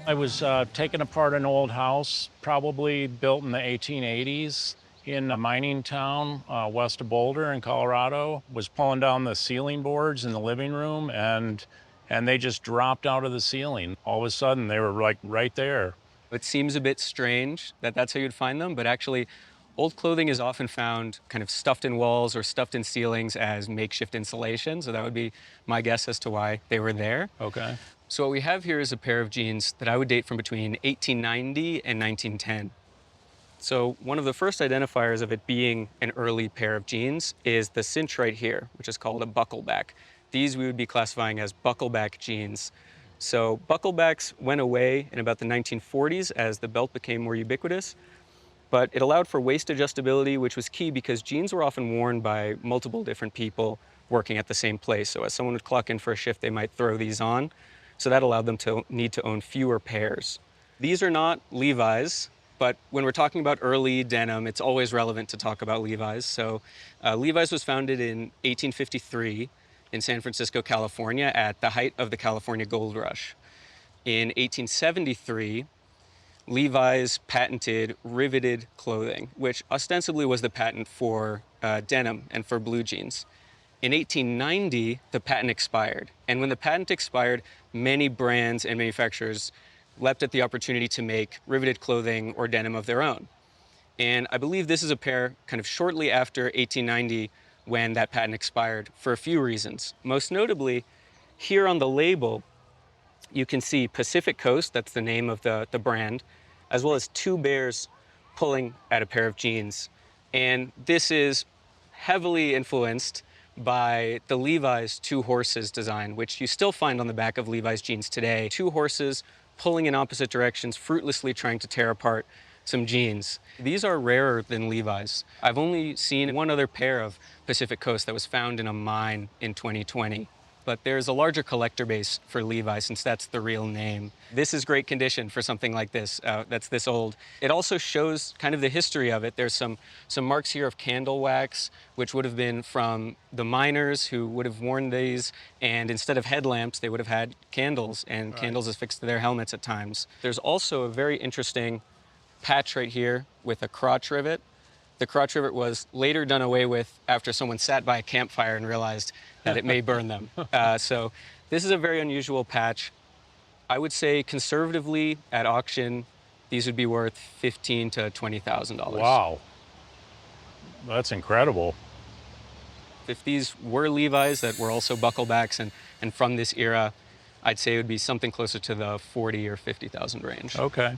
I was taking apart an old house, probably built in the 1880s in a mining town west of Boulder in Colorado. Was pulling down the ceiling boards in the living room and they just dropped out of the ceiling. All of a sudden they were like right there. It seems a bit strange that that's how you'd find them, but actually old clothing is often found kind of stuffed in walls or stuffed in ceilings as makeshift insulation. So that would be my guess as to why they were there. Okay. So what we have here is a pair of jeans that I would date from between 1890 and 1910. So one of the first identifiers of it being an early pair of jeans is the cinch right here, which is called a buckleback. These we would be classifying as buckleback jeans. So bucklebacks went away in about the 1940s as the belt became more ubiquitous, but it allowed for waist adjustability, which was key because jeans were often worn by multiple different people working at the same place. So as someone would clock in for a shift, they might throw these on. So that allowed them to need to own fewer pairs. These are not Levi's, but when we're talking about early denim, it's always relevant to talk about Levi's. So Levi's was founded in 1853 in San Francisco, California, at the height of the California Gold Rush. In 1873, Levi's patented riveted clothing, which ostensibly was the patent for denim and for blue jeans. In 1890, the patent expired. And when the patent expired, many brands and manufacturers leapt at the opportunity to make riveted clothing or denim of their own. And I believe this is a pair kind of shortly after 1890 when that patent expired for a few reasons. Most notably, here on the label, you can see Pacific Coast, that's the name of the brand, as well as two bears pulling at a pair of jeans. And this is heavily influenced by the Levi's two horses design, which you still find on the back of Levi's jeans today. Two horses pulling in opposite directions, fruitlessly trying to tear apart some jeans. These are rarer than Levi's. I've only seen one other pair of Pacific Coast that was found in a mine in 2020. But there's a larger collector base for Levi since that's the real name. This is great condition for something like this that's this old. It also shows kind of the history of it. There's some marks here of candle wax, which would have been from the miners who would have worn these, and instead of headlamps, they would have had candles, and candles affixed to their helmets at times. There's also a very interesting patch right here with a crotch rivet. The crotch rivet was later done away with after someone sat by a campfire and realized that it may burn them. So this is a very unusual patch. I would say conservatively at auction, these would be worth $15,000 to $20,000. Wow. That's incredible. If these were Levi's that were also bucklebacks and from this era, I'd say it would be something closer to the 40 or 50,000 range. Okay.